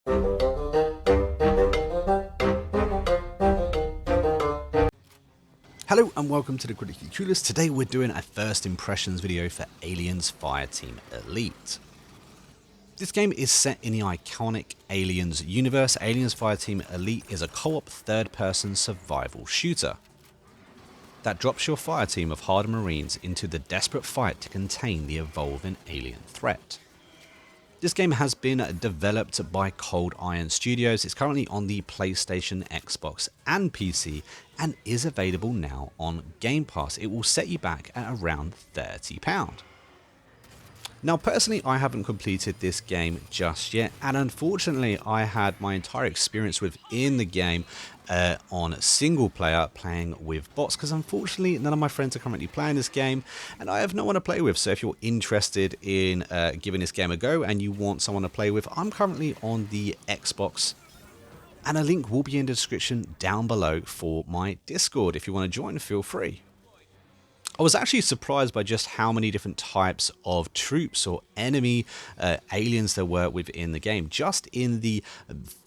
Hello and welcome to the Critically Clueless. Today we're doing a first impressions video for Aliens Fireteam Elite. This game is set in the iconic Aliens universe. Aliens Fireteam Elite is a co-op third-person survival shooter that drops your fireteam of hardened Marines into the desperate fight to contain the evolving alien threat. This game has been developed by Cold Iron Studios. It's currently on the PlayStation, Xbox and PC and is available now on Game Pass. It will set you back at around £30. Now personally, I haven't completed this game just yet, and unfortunately I had my entire experience within the game on single player playing with bots, because unfortunately none of my friends are currently playing this game and I have no one to play with. So if you're interested in giving this game a go and you want someone to play with, I'm currently on the Xbox and a link will be in the description down below for my Discord. If you want to join, feel free. I was actually surprised by just how many different types of troops or enemy aliens there were within the game. Just in the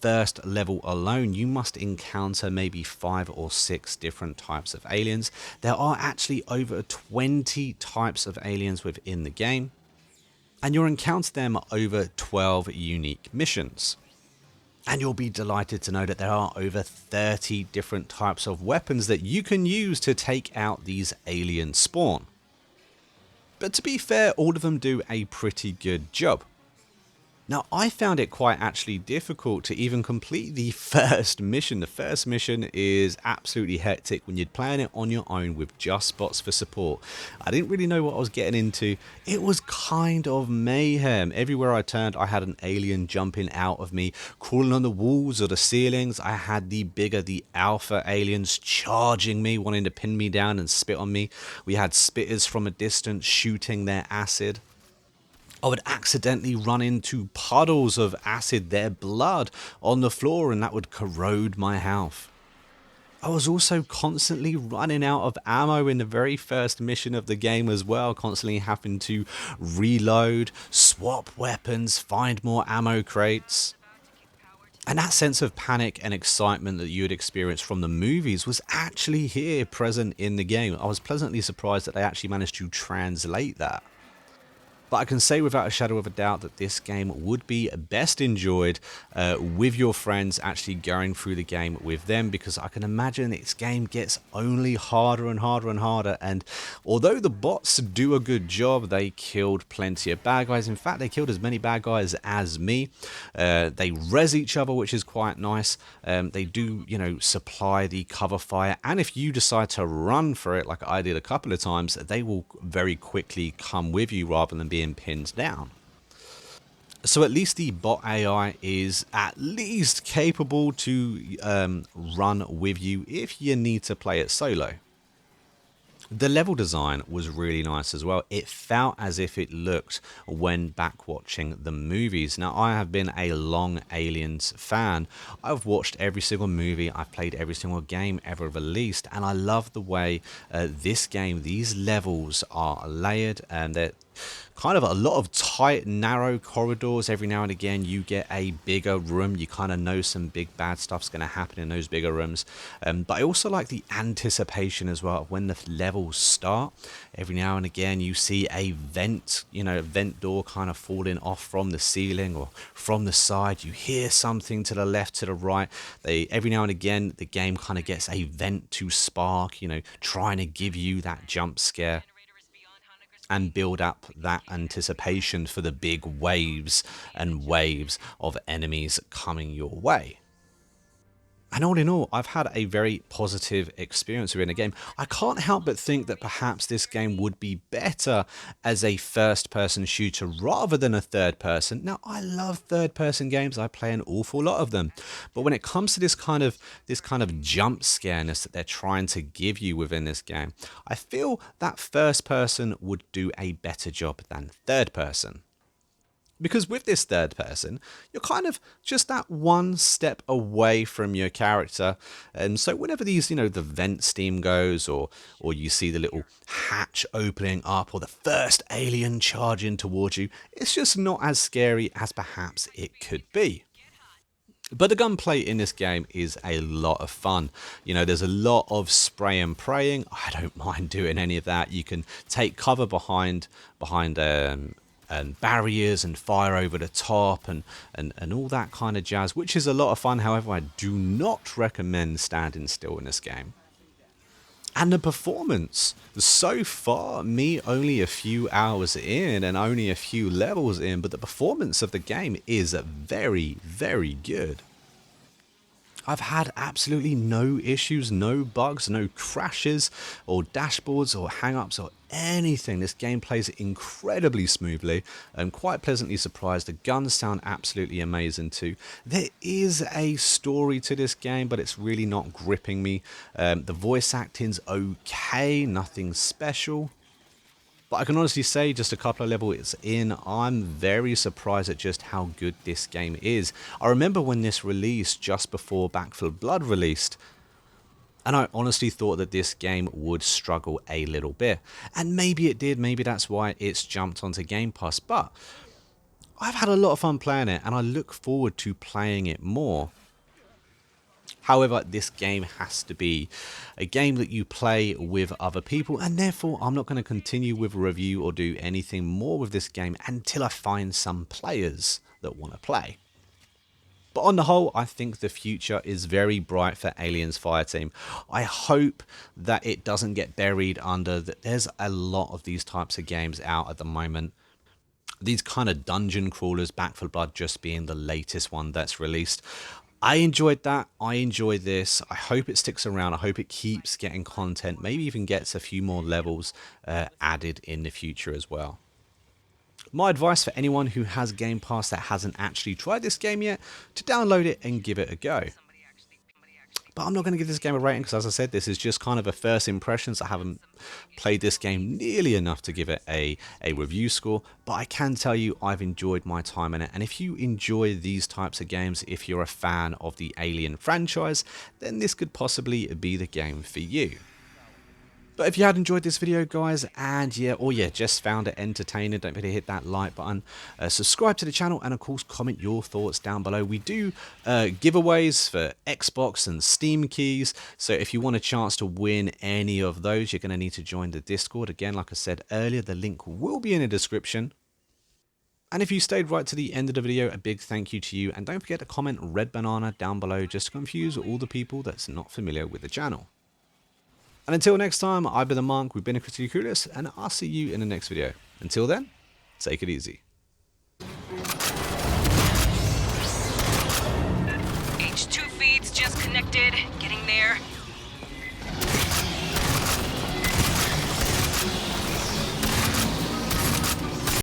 first level alone, you must encounter maybe 5 or 6 different types of aliens. There are actually over 20 types of aliens within the game, and you'll encounter them over 12 unique missions. And you'll be delighted to know that there are over 30 different types of weapons that you can use to take out these alien spawn. But to be fair, all of them do a pretty good job. Now, I found it quite actually difficult to even complete the first mission. The first mission is absolutely hectic when you're playing it on your own with just bots for support. I didn't really know what I was getting into. It was kind of mayhem. Everywhere I turned, I had an alien jumping out of me, crawling on the walls or the ceilings. I had the alpha aliens charging me, wanting to pin me down and spit on me. We had spitters from a distance shooting their acid. I would accidentally run into puddles of acid, their blood, on the floor, and that would corrode my health. I was also constantly running out of ammo in the very first mission of the game as well, constantly having to reload, swap weapons, find more ammo crates. And that sense of panic and excitement that you would experience from the movies was actually here present in the game. I was pleasantly surprised that they actually managed to translate that. But I can say without a shadow of a doubt that this game would be best enjoyed with your friends, actually going through the game with them, because I can imagine this game gets only harder and harder and harder. And although the bots do a good job, they killed plenty of bad guys. In fact, they killed as many bad guys as me. They res each other, which is quite nice. They do, supply the cover fire. And if you decide to run for it, like I did a couple of times, they will very quickly come with you rather than being pinned down. So at least the bot AI is at least capable to run with you if you need to play it solo. The level design was really nice as well. It felt as if it looked when back watching the movies. Now, I have been a long Aliens fan. I've watched every single movie. I've played every single game ever released. And I love the way this game, these levels are layered, and they're kind of a lot of tight, narrow corridors. Every now and again you get a bigger room. You kind of know some big bad stuff's going to happen in those bigger rooms. But I also like the anticipation as well of when the levels start. Every now and again you see a vent, a vent door kind of falling off from the ceiling or from the side. You hear something to the left, to the right. Every now and again the game kind of gets a vent to spark, trying to give you that jump scare and build up that anticipation for the big waves and waves of enemies coming your way. And all in all, I've had a very positive experience within the game. I can't help but think that perhaps this game would be better as a first-person shooter rather than a third-person. Now, I love third-person games. I play an awful lot of them. But when it comes to this kind of jump scareness that they're trying to give you within this game, I feel that first-person would do a better job than third-person. Because with this third person, you're kind of just that one step away from your character. And so whenever these, the vent steam goes, or you see the little hatch opening up, or the first alien charging towards you, it's just not as scary as perhaps it could be. But the gunplay in this game is a lot of fun. You know, there's a lot of spray and praying. I don't mind doing any of that. You can take cover behind and barriers and fire over the top and all that kind of jazz, which is a lot of fun. However, I do not recommend standing still in this game. And the performance, so far, me only a few hours in and only a few levels in, but the performance of the game is very, very good. I've had absolutely no issues, no bugs, no crashes or dashboards or hang-ups or anything. This game plays incredibly smoothly. I'm quite pleasantly surprised. The guns sound absolutely amazing too. There is a story to this game, but it's really not gripping me. The voice acting's okay, nothing special. But I can honestly say, just a couple of levels in, I'm very surprised at just how good this game is. I remember when this released, just before Back 4 Blood released, and I honestly thought that this game would struggle a little bit. And maybe it did, maybe that's why it's jumped onto Game Pass. But I've had a lot of fun playing it, and I look forward to playing it more. However, this game has to be a game that you play with other people, and therefore I'm not going to continue with a review or do anything more with this game until I find some players that want to play. But on the whole, I think the future is very bright for Aliens Fireteam. I hope that it doesn't get buried under that. There's a lot of these types of games out at the moment. These kind of dungeon crawlers, Back 4 Blood just being the latest one that's released. I enjoyed that. I enjoyed this. I hope it sticks around. I hope it keeps getting content, maybe even gets a few more levels added in the future as well. My advice for anyone who has Game Pass that hasn't actually tried this game yet, to download it and give it a go. But I'm not going to give this game a rating because, as I said, this is just kind of a first impressions. I haven't played this game nearly enough to give it a review score, but I can tell you I've enjoyed my time in it. And if you enjoy these types of games, if you're a fan of the Alien franchise, then this could possibly be the game for you. But if you had enjoyed this video, guys, and just found it entertaining, don't forget to hit that like button, subscribe to the channel, and of course comment your thoughts down below. We do giveaways for Xbox and Steam keys, so if you want a chance to win any of those, you're going to need to join the Discord. Again, like I said earlier, the link will be in the description. And if you stayed right to the end of the video, a big thank you to you, and don't forget to comment red banana down below just to confuse all the people that's not familiar with the channel. And until next time, I've been the Monk, we've been a Critically Clueless, and I'll see you in the next video. Until then, take it easy. H2 feeds just connected. Getting there.